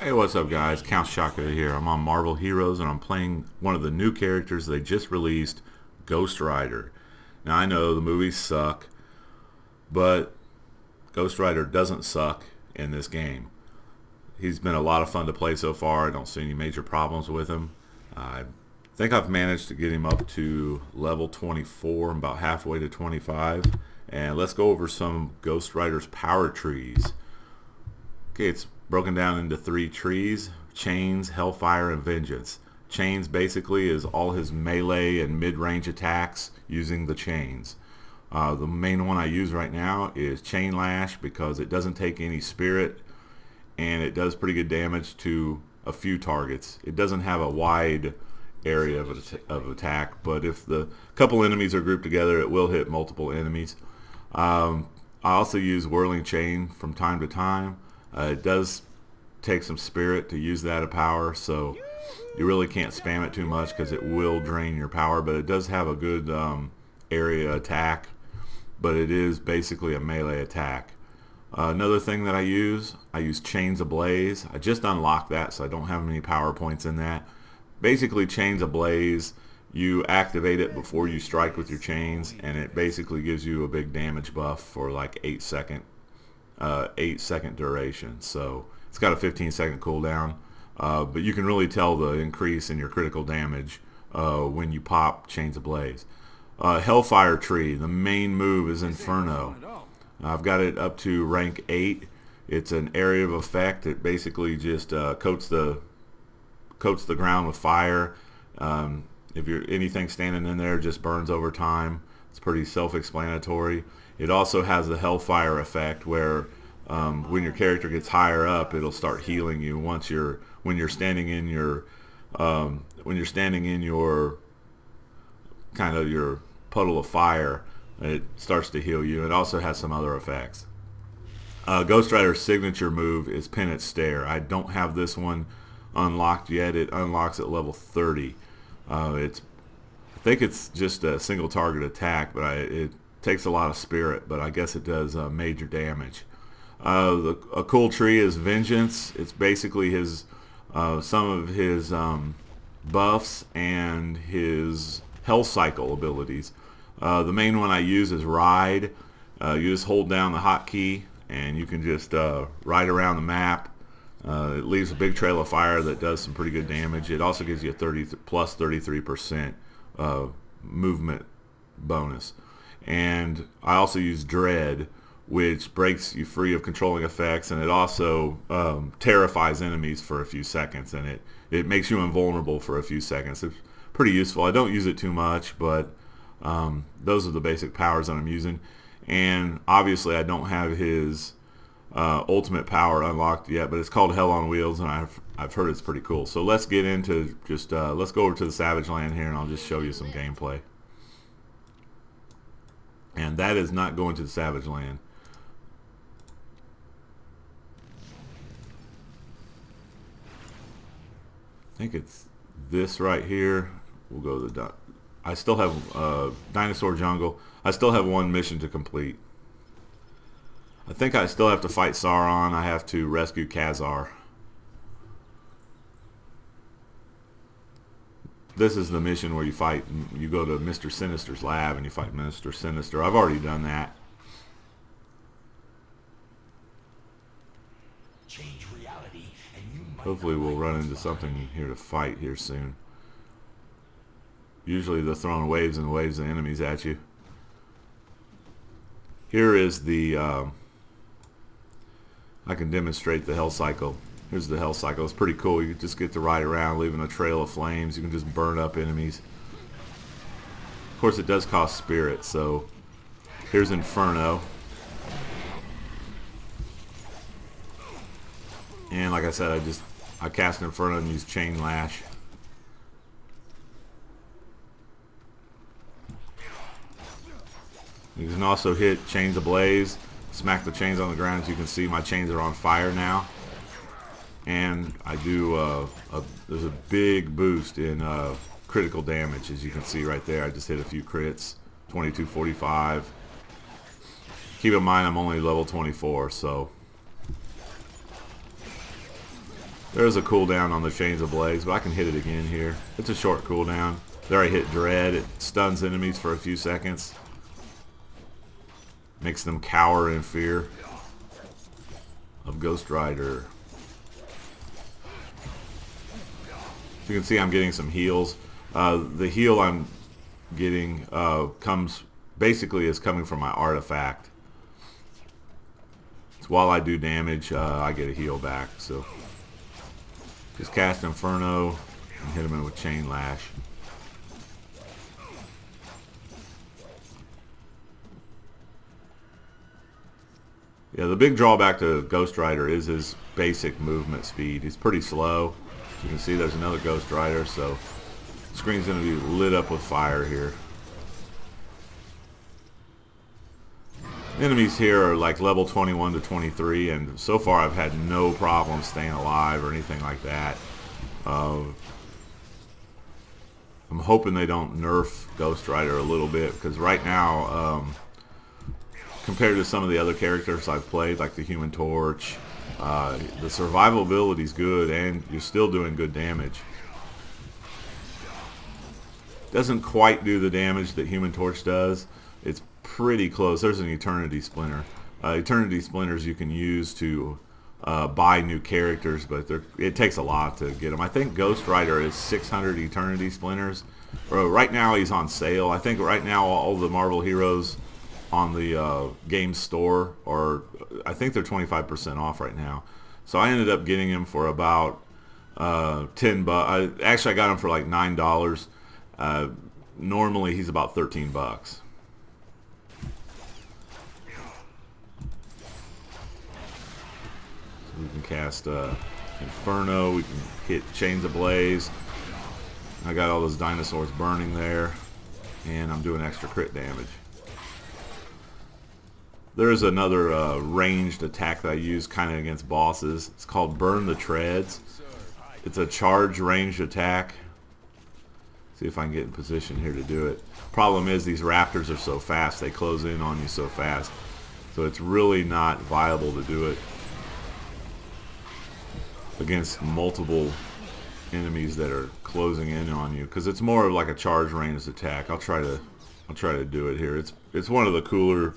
Hey, what's up guys? Count Shaka here. I'm on Marvel Heroes and I'm playing one of the new characters they just released, Ghost Rider. Now I know the movies suck, but Ghost Rider doesn't suck in this game. He's been a lot of fun to play so far. I don't see any major problems with him. I think I've managed to get him up to level 24. I'm about halfway to 25. And let's go over some Ghost Rider's power trees. Okay, it's broken down into 3 trees: Chains, Hellfire, and Vengeance. Chains basically is all his melee and mid-range attacks using the chains. The main one I use right now is Chain Lash because it doesn't take any spirit and it does pretty good damage to a few targets. It doesn't have a wide area of attack, but if the couple enemies are grouped together, it will hit multiple enemies. I also use Whirling Chain from time to time. It does take some spirit to use that power, so you really can't spam it too much because it will drain your power, but it does have a good area attack, but it is basically a melee attack. Another thing that I use Chains Ablaze. I just unlocked that, so I don't have any power points in that. Basically, Chains Ablaze, you activate it before you strike with your chains, and it basically gives you a big damage buff for like 8 second duration. So it's got a 15-second cooldown, but you can really tell the increase in your critical damage when you pop Chains Ablaze. Hellfire tree, the main move is Inferno. I've got it up to rank 8. It's an area of effect. It basically just coats the ground with fire. If you're anything standing in there, just burns over time. It's pretty self-explanatory. It also has the Hellfire effect where when your character gets higher up, it'll start healing you. When you're standing in your kind of your puddle of fire, it starts to heal you. It also has some other effects. Ghost Rider's signature move is Pennant Stare. I don't have this one unlocked yet. It unlocks at level 30. I think it's just a single target attack, but it takes a lot of spirit, but I guess it does major damage. A cool tree is Vengeance. It's basically his some of his buffs and his Hellcycle abilities. The main one I use is Ride. You just hold down the hotkey and you can just ride around the map. It leaves a big trail of fire that does some pretty good damage. It also gives you a plus 33% movement bonus. And I also use Dread, which breaks you free of controlling effects, and it also terrifies enemies for a few seconds, and it makes you invulnerable for a few seconds. It's pretty useful. I don't use it too much, but those are the basic powers that I'm using. And obviously I don't have his ultimate power unlocked yet, but it's called Hell on Wheels, and I've heard it's pretty cool. So let's get into just let's go over to the Savage Land here, and I'll just show you some gameplay. And that is not going to the Savage Land. I think it's this right here. We'll go to the I still have Dinosaur Jungle. I still have one mission to complete. I think I still have to fight Sauron. I have to rescue Khazar. This is the mission where you fight. You go to Mr. Sinister's lab and you fight Mr. Sinister. I've already done that. Change reality, and you might Hopefully we'll run into something here to fight here soon. Usually they're throwing waves and waves of enemies at you. Here is the I can demonstrate the Hellcycle. Here's the Hellcycle. It's pretty cool. You just get to ride around leaving a trail of flames. You can just burn up enemies. Of course it does cost spirit, so here's Inferno. And like I said, I cast Inferno and use Chain Lash. You can also hit Chains Ablaze, smack the chains on the ground. As you can see, my chains are on fire now. And I do, there's a big boost in critical damage, as you can see right there. I just hit a few crits, 2245. Keep in mind I'm only level 24, so There's a cooldown on the Chains of Blades, but I can hit it again here. It's a short cooldown. There I hit Dread. It stuns enemies for a few seconds. Makes them cower in fear of Ghost Rider. So you can see I'm getting some heals. The heal I'm getting basically is coming from my artifact. So while I do damage, I get a heal back. So just cast Inferno and hit him with Chain Lash. Yeah, the big drawback to Ghost Rider is his basic movement speed. He's pretty slow. As you can see, there's another Ghost Rider, so the screen's going to be lit up with fire here. Enemies here are like level 21 to 23, and so far I've had no problem staying alive or anything like that. I'm hoping they don't nerf Ghost Rider a little bit, because right now, compared to some of the other characters I've played, like the Human Torch, the survivability is good, and you're still doing good damage. Doesn't quite do the damage that Human Torch does. It's pretty close. There's an Eternity Splinter. Eternity Splinters you can use to buy new characters, but it takes a lot to get them. I think Ghost Rider is 600 Eternity Splinters. Right now he's on sale. I think right now all the Marvel heroes on the game store, or I think they're 25% off right now. So I ended up getting him for about 10 bucks. Actually, I got him for like $9. Normally he's about 13 bucks. So we can cast Inferno. We can hit Chains of Blaze. I got all those dinosaurs burning there, and I'm doing extra crit damage. There's another ranged attack that I use kind of against bosses. It's called Burn the Treads. It's a charge ranged attack. See if I can get in position here to do it. Problem is these raptors are so fast. They close in on you so fast. So it's really not viable to do it against multiple enemies that are closing in on you, because it's more of like a charge ranged attack. I'll try to do it here. It's one of the cooler.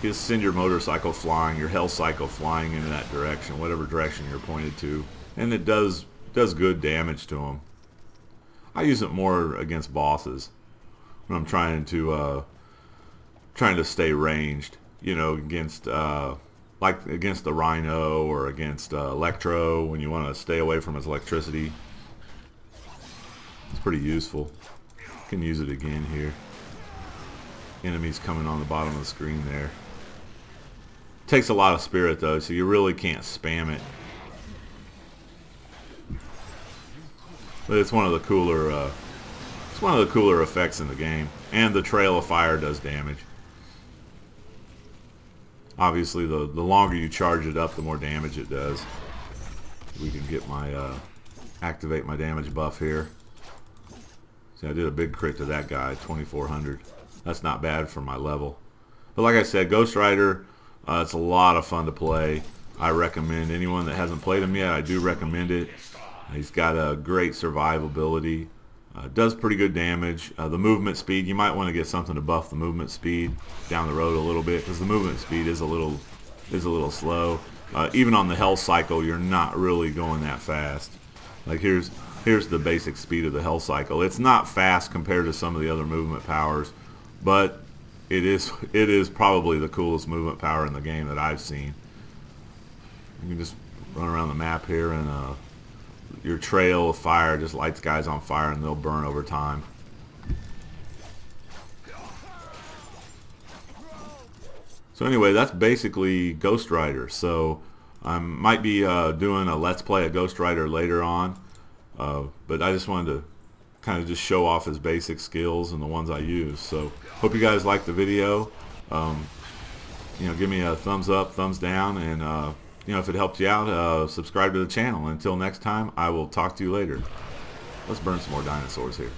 Just send your motorcycle flying, your Hellcycle flying into that direction, whatever direction you're pointed to, and it does good damage to them. I use it more against bosses when I'm trying to stay ranged, you know, against like against the Rhino or against Electro, when you want to stay away from his electricity. It's pretty useful. You can use it again here. Enemies coming on the bottom of the screen there. Takes a lot of spirit though, so you really can't spam it. But it's one of the cooler effects in the game, and the Trail of Fire does damage. Obviously, the longer you charge it up, the more damage it does. We can get my activate my damage buff here. See, I did a big crit to that guy, 2400. That's not bad for my level. But like I said, Ghost Rider, it's a lot of fun to play. I recommend anyone that hasn't played him yet, I do recommend it. He's got a great survivability. Does pretty good damage. The movement speed, you might want to get something to buff the movement speed down the road a little bit, because the movement speed is a little slow. Even on the Hellcycle, you're not really going that fast. Like here's the basic speed of the Hellcycle. It's not fast compared to some of the other movement powers, but it is probably the coolest movement power in the game that I've seen. You can just run around the map here, and your Trail of Fire just lights guys on fire, and they'll burn over time. So anyway, that's basically Ghost Rider. So I might be doing a Let's Play of Ghost Rider later on, but I just wanted to kind of just show off his basic skills and the ones I use. So hope you guys liked the video. You know, give me a thumbs up, thumbs down, and you know, if it helped you out, subscribe to the channel. Until next time, I will talk to you later. Let's burn some more dinosaurs here.